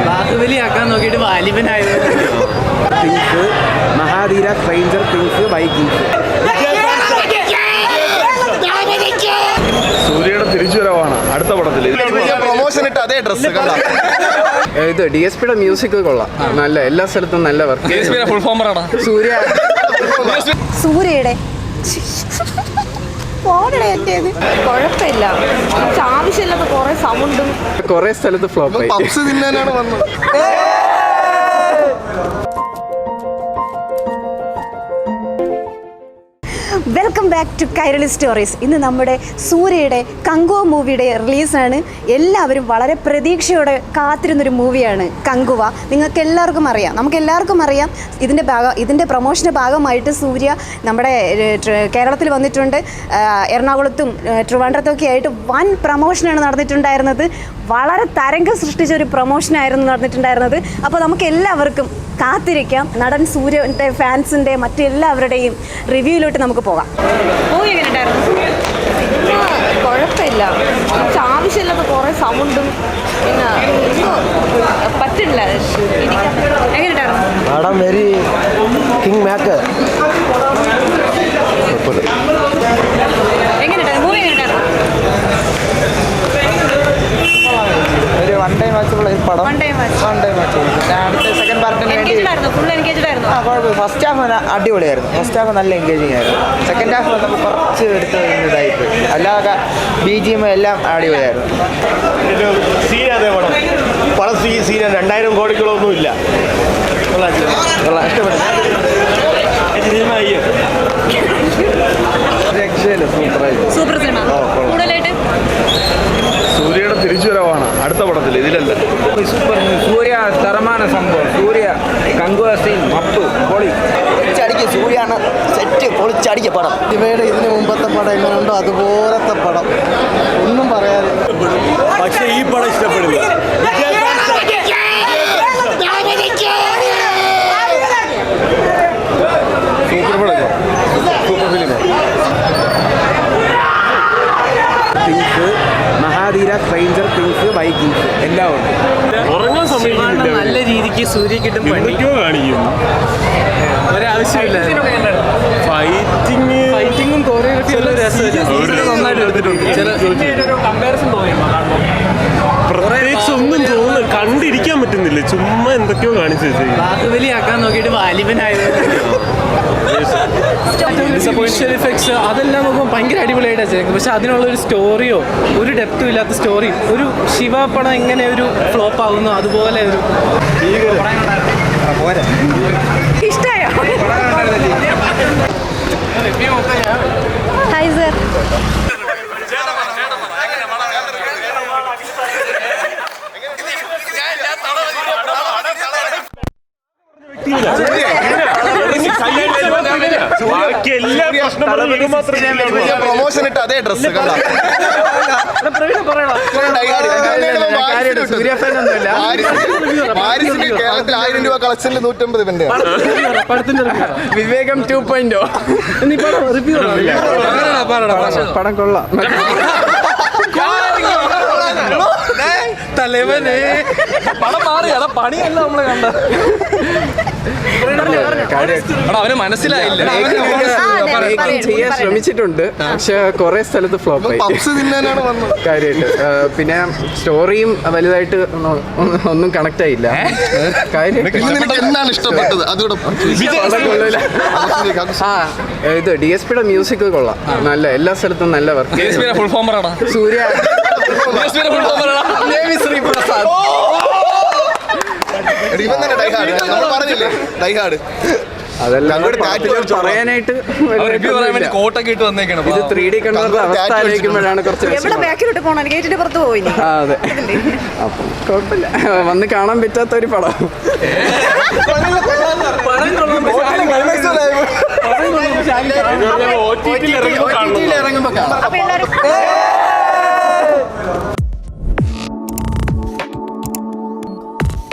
ബാഹുബലിയാക്കാൻ നോക്കിയിട്ട് വാലിബനായത്. Things, Magadheera, stranger things, Vikings. സൂര്യയുടെ തിരിച്ചുവരവാണ് അടുത്ത പടത്തിൽ. പ്രൊമോഷൻ ഇട്ട് അതേ ഡ്രസ് ഇത് DSPയുടെ മ്യൂസിക് കൊള്ളാം, നല്ല എല്ലാ സ്ഥലത്തും നല്ല വർക്ക്. സൂര്യയുടെ കുഴപ്പമില്ല, ആവശ്യമില്ലാത്ത കുറെ സൗണ്ടും കുറെ സ്ഥലത്ത് ഫ്ലോപ്പ് ആയി. പപ്സ് തിന്നാനാണ് വന്നത്. Welcome back to Kairali stories. ഇന്ന് നമ്മുടെ സൂര്യയുടെ കങ്കുവ മൂവിയുടെ റിലീസാണ്. എല്ലാവരും വളരെ പ്രതീക്ഷയോടെ കാത്തിരുന്നൊരു മൂവിയാണ് കങ്കുവ. നിങ്ങൾക്ക് എല്ലാവർക്കും അറിയാം, നമുക്ക് എല്ലാവർക്കും അറിയാം. ഇതിൻ്റെ പ്രൊമോഷൻ്റെ ഭാഗമായിട്ട് സൂര്യ നമ്മുടെ കേരളത്തിൽ വന്നിട്ടുണ്ട്. എറണാകുളത്തും ട്രിവാൻഡ്രത്തൊക്കെ ആയിട്ട് വൻ പ്രൊമോഷനാണ് നടന്നിട്ടുണ്ടായിരുന്നത്. വളരെ തരംഗം സൃഷ്ടിച്ച ഒരു പ്രൊമോഷനായിരുന്നു നടന്നിട്ടുണ്ടായിരുന്നത്. അപ്പോൾ നമുക്ക് എല്ലാവർക്കും കാത്തിരിക്കാം. നടൻ സൂര്യൻ്റെ ഫാൻസിൻ്റെ മറ്റെല്ലാവരുടെയും റിവ്യൂയിലോട്ട് നമുക്ക് പോകാം. മൂവി എങ്ങനെ ഉണ്ടായിരുന്നു? കുഴപ്പമില്ല, ആവശ്യമില്ലാത്ത കുറേ സൗണ്ടും പിന്നെ പറ്റില്ല. എങ്ങനെ ഉണ്ടായിരുന്നു? Madam very king maker. എങ്ങനെയുണ്ടായിരുന്നു മൂവി? എങ്ങനെയുണ്ടായിരുന്നു? ഒരു വൺ ടൈം വാച്ചബിൾ പടം. അടുത്ത സെക്കൻഡ് പാർട്ടിന് വേണ്ടി ഫുൾ എൻഗേജ്ഡ് ആയിരുന്നു. കുഴപ്പമില്ല. ഫസ്റ്റ് ഹാഫ് അടിപൊളിയായിരുന്നു. ഫസ്റ്റ് ഹാഫ് നല്ല എൻഗേജിങ് ആയിരുന്നു. സെക്കൻഡ് ഹാഫ് നമുക്ക് കുറച്ച് എടുത്ത് ഇതായിപ്പോയി. അല്ലാതെ BGM എല്ലാം അടിപൊളിയായിരുന്നു. പടം സീന 2000 കോടികളൊന്നും ഇല്ല. ഇഷ്ടപ്പെട്ടു. Super cinema. കൂടുതലായിട്ട് സൂര്യയുടെ തിരിച്ചുവരവാണ് അടുത്ത പടത്തിൽ. ഇതിലല്ല സൂപ്പർ സൂര്യ തരமான സംഭവം. സൂര്യ കങ്കുവ സീൻ മപ്പ് പൊളി. പൊളിച്ചടിക്ക് സൂര്യാണ് സെറ്റ്. പൊളിച്ചടിക്ക പടം. ഇവയുടെ ഇതിന് മുമ്പത്തെ പടം എങ്ങനെയുണ്ടോ അതുപോലത്തെ പടം, ഒന്നും പറയാതെ. പക്ഷേ ഈ പടം ഇഷ്ടപ്പെടില്ല. സൂപ്പർ പടം, super film. Things, Magadheera, stranger things, Vikings എല്ലാം ഉണ്ട്. ഉറങ്ങാൻ സമയം നല്ല രീതിക്ക് സൂര്യ കിട്ടും. എന്തൊക്കെയോ കാണിക്കും. ഒരാവശ്യമില്ല. ഫൈറ്റിങ്ങും കോറിയോഗ്രഫിയും നന്നായിട്ട് എടുത്തിട്ടുണ്ട്. പ്രത്യേകിച്ച് ഒന്നും തോന്നുന്നു, കണ്ടിരിക്കാൻ പറ്റുന്നില്ല. ചുമ്മാ എന്തൊക്കെയോ കാണിച്ചു വെച്ചേക്കും. ബാഹുബലിയാക്കാൻ നോക്കിയിട്ട് വാലിബനായത്. വിഷ്വൽ എഫക്ട്സ് അതെല്ലാം നോക്കുമ്പോൾ ഭയങ്കര അടിപൊളിയായിട്ടാണ് ചെയ്തത്. പക്ഷെ അതിനുള്ളൊരു സ്റ്റോറിയോ ഒരു ഡെപ്തും ഇല്ലാത്ത സ്റ്റോറി. ഒരു ശിവ പടം എങ്ങനെ ഒരു ഫ്ലോപ്പ് ആകുന്നു അതുപോലെ ഒരു ഇഷ്ടമായോ? Hi sir. പ്രൊമോഷൻ ഇട്ട് അതേ ഡ്രസ് കേരളത്തിൽ 1000 രൂപ കളക്ഷനിൽ 150 ഇവന്റെ. വിവേകം 2.0. പടം കൊള്ളാം. തലവനെ പടം മാറിയാണ് പണിയല്ല നമ്മളെ കണ്ട. അവന് മനസ്സിലായില്ല. ചെയ്യാൻ ശ്രമിച്ചിട്ടുണ്ട്, പക്ഷെ കുറെ സ്ഥലത്ത് ഫ്ലോപ്പ് ആയി. പപ്സ് തിന്നാനാണ് വന്നത് കാര്യമായിട്ട്. പിന്നെ സ്റ്റോറിയും വലുതായിട്ട് ഒന്നും കണക്ട് ആയില്ല. നിനക്ക് എന്താണ് ഇഷ്ടപ്പെട്ടത്? അതുകൂടെ ഇത് DSPയുടെ മ്യൂസിക് കൊള്ളാം, നല്ല എല്ലാ സ്ഥലത്തും നല്ല വർക്ക്. സൂര്യ ശ്രീപ്രസാദ് അതെല്ലാം പറയാനായിട്ട് കോട്ടൊക്കെ ഇട്ട് വന്നേക്കണം. ഇത് 3D കണ്ടവരുടെ അവസ്ഥ ആലോചിക്കുമ്പോഴാണ് കുറച്ച്. എവിടെ ബാക്കിലോട്ട് പോകണം? ഗേറ്റിന്റെ പുറത്ത് പോയി. അതെ, അപ്പം കുഴപ്പമില്ല. വന്ന് കാണാൻ പറ്റാത്ത ഒരു പടം. ഇറങ്ങുമ്പോ കാണാം. അപ്പൊ എല്ലാവരും